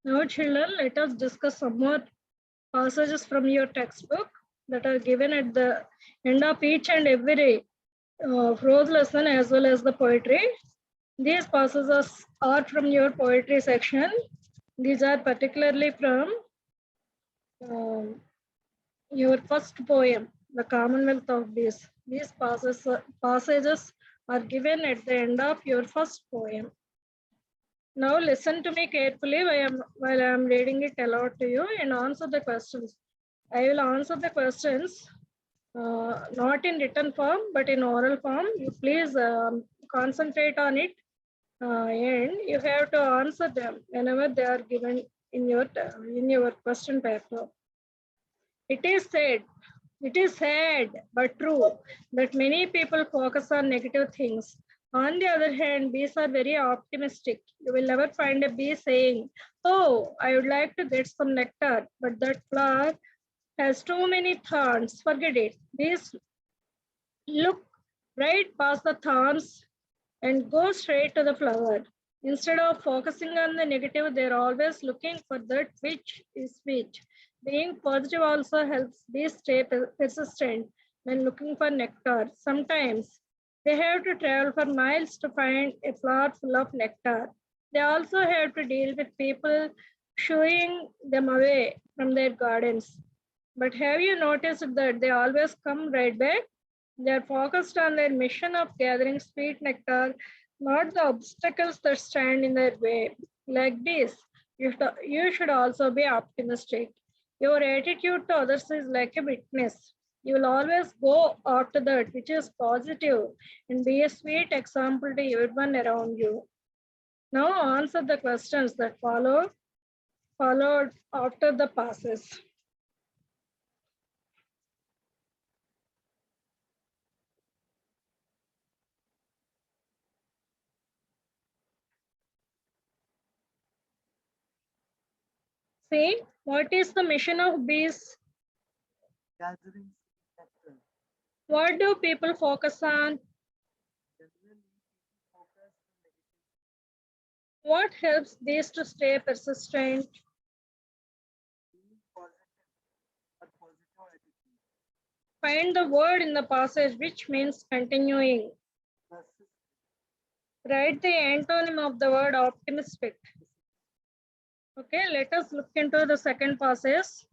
Now, children, let us discuss some more passages from your textbook that are given at the end of each and every prose lesson as well as the poetry. These passages are from your poetry section. These are particularly from your first poem, The Commonwealth of Bees. These passages are given at the end of your first poem. Now listen to me carefully while I am reading it aloud to you and answer the questions. I will answer the questions not in written form but in oral form. You please concentrate on it and you have to answer them whenever they are given in your question paper. It is sad but true that many people focus on negative things. On the other hand, bees are very optimistic. You will never find a bee saying, "Oh, I would like to get some nectar, but that flower has too many thorns." Forget it. Bees look right past the thorns and go straight to the flower. Instead of focusing on the negative, they're always looking for that which is which. Being positive also helps bees stay persistent when looking for nectar. Sometimes they have to travel for miles to find a flower full of nectar. They also have to deal with people shooing them away from their gardens. But have you noticed that they always come right back? They are focused on their mission of gathering sweet nectar, not the obstacles that stand in their way. Like this, you should also be optimistic. Your attitude to others is like a witness. You will always go after that which is positive and be a sweet example to everyone around you. Now answer the questions that followed after the passes. See, what is the mission of bees? Gathering nectar. What do people focus on? Generally, people focus on negative, What helps bees to stay persistent? being positive or positive attitude. Find the word in the passage which means continuing. Persist, Write the antonym of the word optimistic. Okay, let us look into the second passage.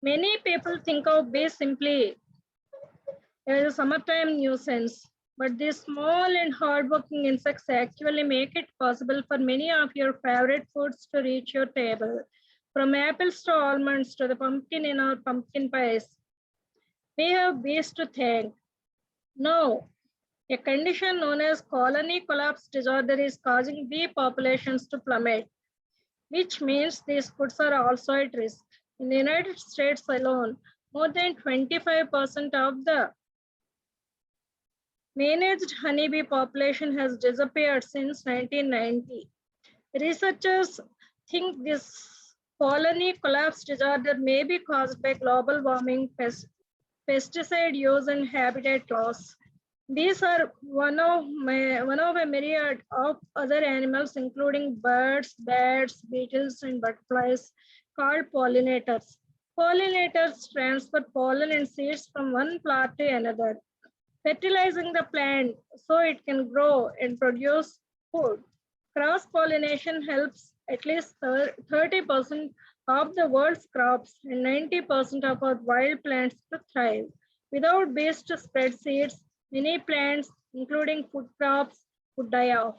Many people think of bees simply as a summertime nuisance, but these small and hardworking insects actually make it possible for many of your favorite foods to reach your table. From apples to almonds to the pumpkin in our pumpkin pies, we have bees to thank. No, a condition known as colony collapse disorder is causing bee populations to plummet, which means these foods are also at risk. In the United States alone, more than 25% of the managed honeybee population has disappeared since 1990. Researchers think this colony collapse disorder may be caused by global warming, pesticide use, and habitat loss. These are one of a myriad of other animals, including birds, bats, beetles, and butterflies, called pollinators. Pollinators transfer pollen and seeds from one plant to another, fertilizing the plant so it can grow and produce food. Cross pollination helps at least 30% of the world's crops and 90% of our wild plants to thrive. Without bees to spread seeds, many plants, including food crops, would die off.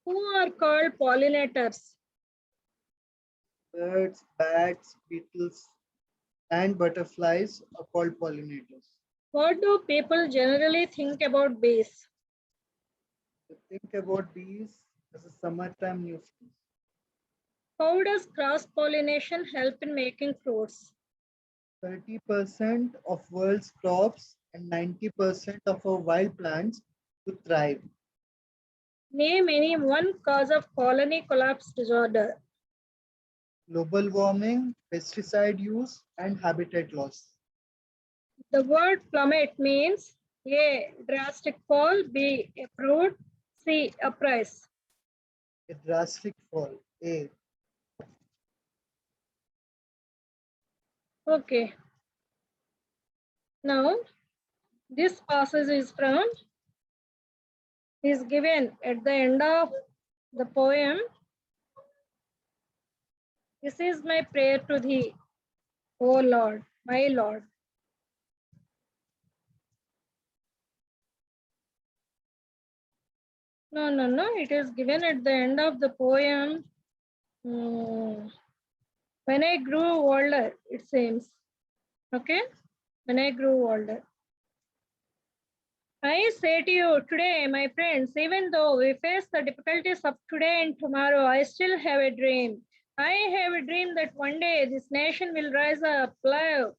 Who are called pollinators? birds, bats, beetles, and butterflies are called pollinators. What do people generally think about bees? So think about bees as a summertime nuisance. How does cross pollination help in making fruits? 30% of world's crops and 90% of our wild plants to thrive. Name any one cause of colony collapse disorder. global warming, pesticide use, and habitat loss. The word plummet means A, drastic fall, B, abrupt, C, uprise. A drastic fall. A. Okay. Now, this passage is given at the end of the poem. This is my prayer to thee, O Lord, my Lord. No. It is given at the end of the poem. When I grew older, it seems. Okay? When I grew older. I say to you today, my friends, even though we face the difficulties of today and tomorrow, I still have a dream. I have a dream that one day this nation will rise up, live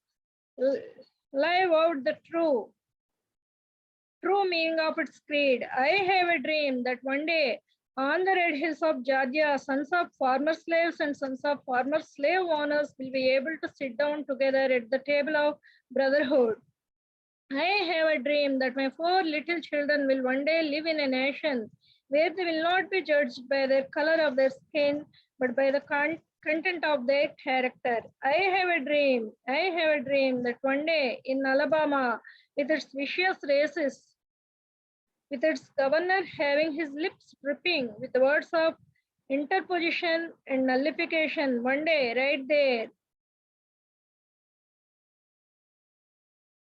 out the true meaning of its creed. I have a dream that one day on the red hills of Georgia, sons of former slaves and sons of former slave owners will be able to sit down together at the table of brotherhood. I have a dream that my 4 little children will one day live in a nation where they will not be judged by the color of their skin, but by the content of their character. I have a dream that one day in Alabama, with its vicious races, with its governor having his lips dripping with the words of interposition and nullification, one day right there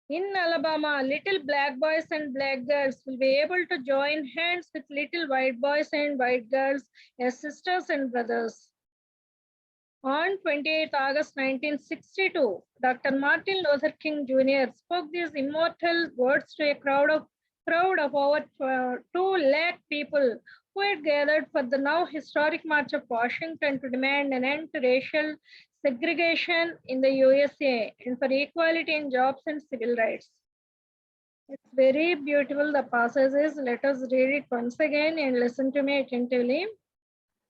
in Alabama, little black boys and black girls will be able to join hands with little white boys and white girls as sisters and brothers. On 28 August 1962, Dr. Martin Luther King Jr. spoke these immortal words to a crowd of over 2 lakh people who had gathered for the now historic March of Washington to demand an end to racial segregation in the USA and for equality in jobs and civil rights. It's very beautiful, the passages. Let us read it once again and listen to me attentively.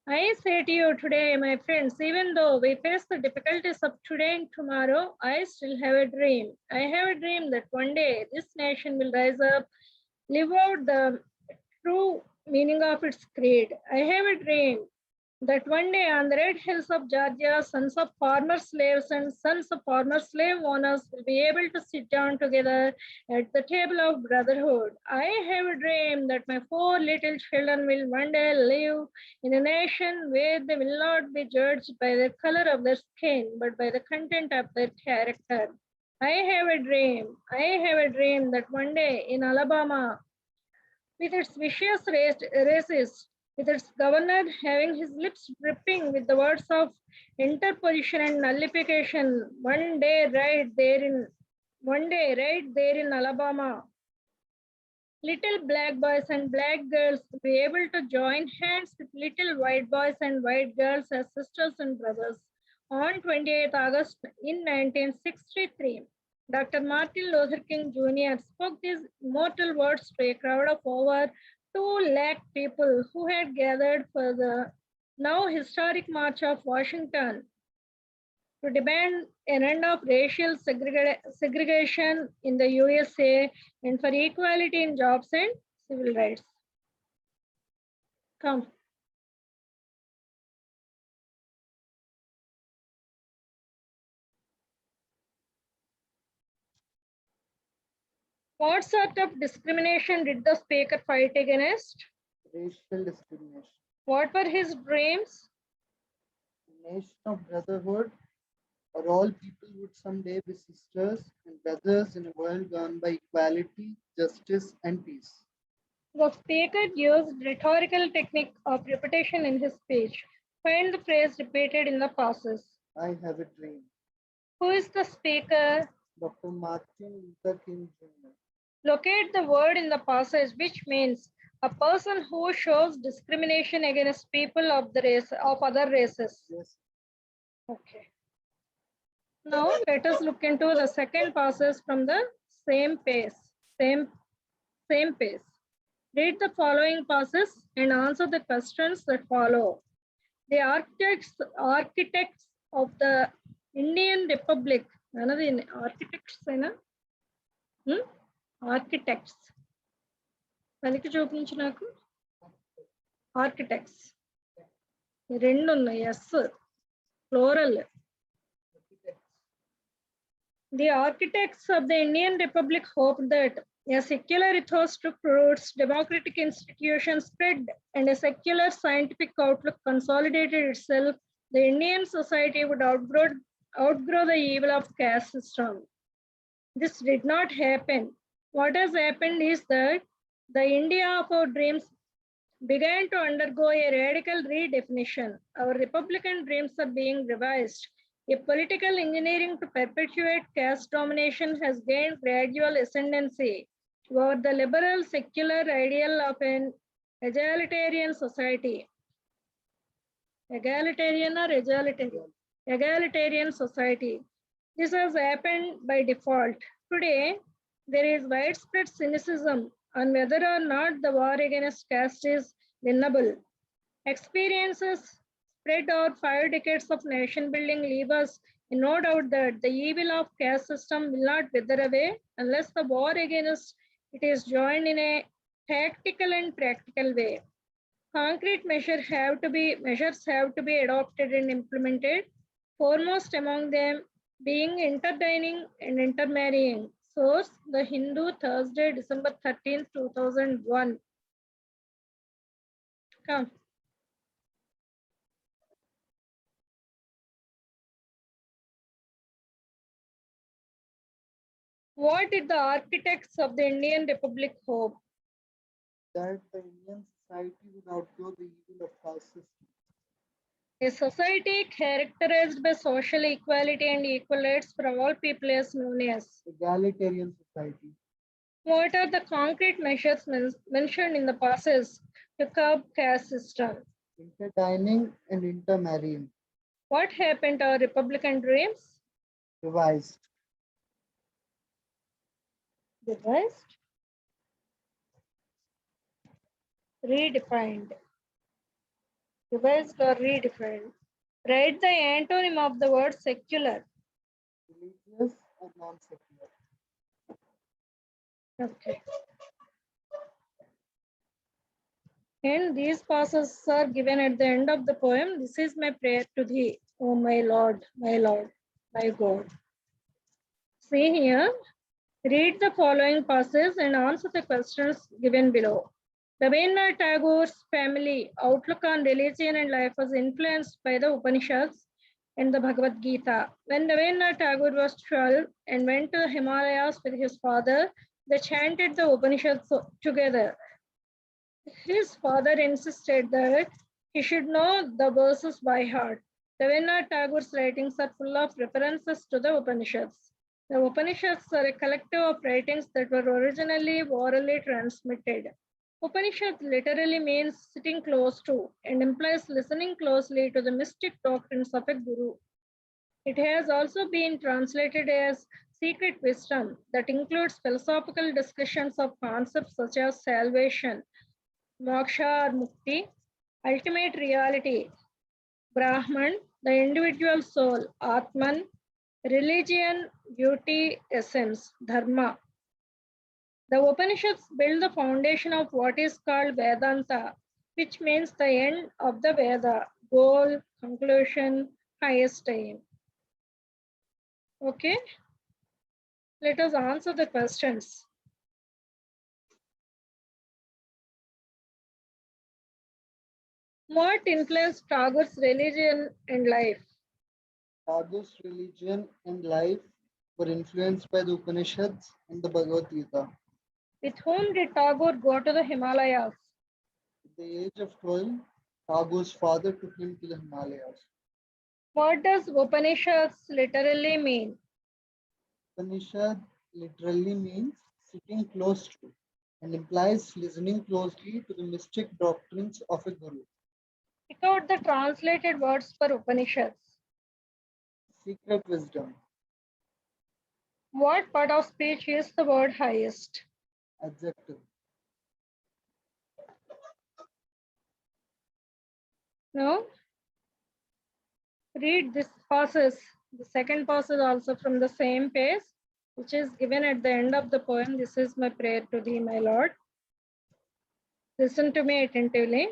I say to you today, my friends, even though we face the difficulties of today and tomorrow, I still have a dream. I have a dream that one day this nation will rise up, live out the true meaning of its creed. I have a dream that one day on the red hills of Georgia, sons of former slaves and sons of former slave owners will be able to sit down together at the table of brotherhood. I have a dream that my 4 little children will one day live in a nation where they will not be judged by the color of their skin, but by the content of their character. I have a dream that one day in Alabama, with its vicious races, with its governor having his lips dripping with the words of interposition and nullification, one day right there in Alabama, little black boys and black girls will be able to join hands with little white boys and white girls as sisters and brothers. On 28th August in 1963, Dr. Martin Luther King Jr. spoke these immortal words to a crowd of over 2 lakh people who had gathered for the now historic March of Washington to demand an end of racial segregation in the USA and for equality in jobs and civil rights. Come. What sort of discrimination did the speaker fight against? Racial discrimination. What were his dreams? A nation of brotherhood, or all people would someday be sisters and brothers in a world governed by equality, justice, and peace. The speaker used rhetorical technique of repetition in his speech. Find the phrase repeated in the passage. I have a dream. Who is the speaker? Dr. Martin Luther King Jr. Locate the word in the passage which means a person who shows discrimination against people of the race of other races. Yes. Okay. Now let us look into the second passage from the same page. Same page. Read the following passages and answer the questions that follow. The architects of the Indian Republic. Another architects, architects. పనికి చూపించు నాకు architects రెండు ఉన్నాయి ఎస్ ప్లోరల్. The architects of the Indian Republic hoped that a secular ethos took roots, democratic institutions spread, and a secular scientific outlook consolidated itself. The Indian society would outgrow the evil of caste system. This did not happen. What has happened is that the India of our dreams began to undergo a radical redefinition. Our republican dreams are being revised. A political engineering to perpetuate caste domination has gained gradual ascendancy over the liberal secular ideal of an egalitarian society. Egalitarian or egalitarian? Egalitarian society. This has happened by default. Today, there is widespread cynicism on whether or not the war against caste is winnable. Experiences spread over 5 decades of nation building leave us in no doubt that the evil of caste system will not wither away unless the war against it is joined in a tactical and practical way. Concrete measures have to be adopted and implemented, foremost among them being interdining and intermarrying. Source: The Hindu, Thursday, December 13th, 2001. Come. What did the architects of the Indian Republic hope? That the Indian society would outgrow the evil of caste system. A society characterized by social equality and equal rights for all people is known as Egalitarian society. What are the concrete measures mentioned in the passage to curb caste system? Interdining and intermarrying. What happened to our republican dreams? Revised. Revised? Redefined. Revised or redefined? Write the antonym of the word secular. Religious or non-secular. Okay. And these passages are given at the end of the poem. This is my prayer to thee, O my Lord, my God. See here, read the following passage and answer the questions given below. Rabindranath Tagore's family outlook on religion and life was influenced by the Upanishads and the Bhagavad Gita. When Rabindranath Tagore was 12 and went to the Himalayas with his father, they chanted the Upanishads together. His father insisted that he should know the verses by heart. Rabindranath Tagore's writings are full of references to the Upanishads. The Upanishads are a collective of writings that were originally orally transmitted. Upanishad literally means sitting close to and implies listening closely to the mystic doctrines of a guru. It has also been translated as secret wisdom that includes philosophical discussions of concepts such as salvation, moksha or mukti, ultimate reality, Brahman, the individual soul, Atman, religion, beauty, essence, dharma. The Upanishads build the foundation of what is called Vedanta, which means the end of the Veda, goal, conclusion, highest aim. Okay, let us answer the questions. What influenced Tagore's religion and life? Tagore's religion and life were influenced by the Upanishads and the Bhagavad Gita. With whom did Tagore go to the Himalayas? At the age of 12, Tagore's father took him to the Himalayas. What does Upanishads literally mean? Upanishad literally means sitting close to and implies listening closely to the mystic doctrines of a guru. Pick out the translated words for Upanishads. Secret wisdom. What part of speech is the word highest? Adjective. No? Read this passage. The second passage also from the same page, which is given at the end of the poem. This is my prayer to thee, my Lord. Listen to me attentively.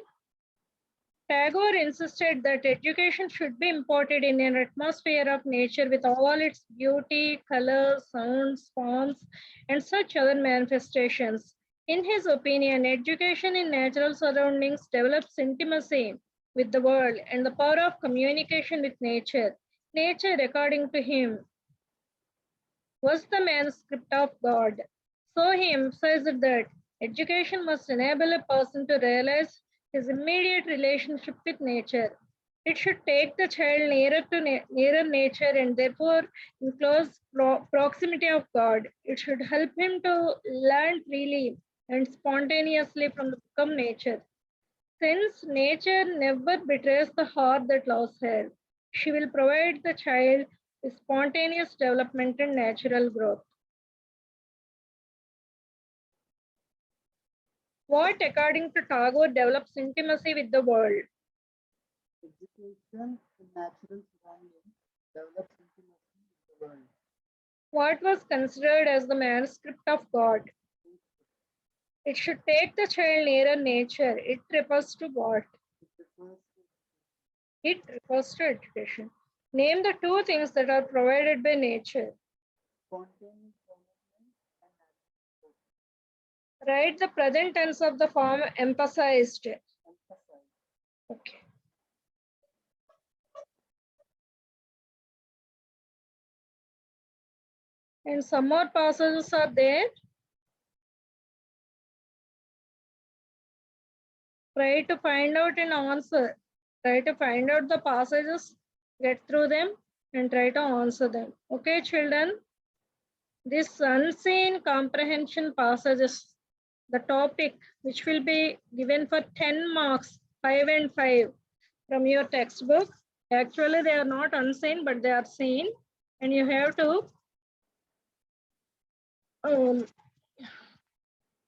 Tagore insisted that education should be imparted in an atmosphere of nature with all its beauty, colors, sounds, forms, and such other manifestations. In his opinion, education in natural surroundings develops intimacy with the world and the power of communication with nature. Nature, according to him, was the manuscript of God. So he emphasized that education must enable a person to realize his immediate relationship with nature. It should take the child nearer nature and therefore in close proximity of God. It should help him to learn freely and spontaneously from the book of nature. Since nature never betrays the heart that loves her, she will provide the child with spontaneous development and natural growth. What, according to Tagore, develops intimacy with the world? Education in natural surroundings develops intimacy with the world. What was considered as the manuscript of God? It should take the child nearer nature. It refers to what? It refers to education. Name the two things that are provided by nature. Spontaneous development and natural growth. Write the present tense of the form emphasized. Emphasize. Okay. And some more passages are there. Try to find out an answer. Try to find out the passages, get through them, and try to answer them. Okay, children? This unseen comprehension passages, the topic which will be given for 10 marks, 5 and 5 from your textbook. Actually, they are not unseen, but they are seen. And you have to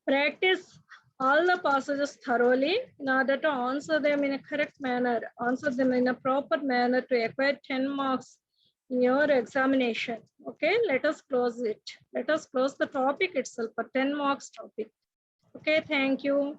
practice all the passages thoroughly in order to answer them in a correct manner, answer them in a proper manner to acquire 10 marks in your examination. Okay, let us close it. Let us close the topic itself for 10 marks topic. Okay, thank you.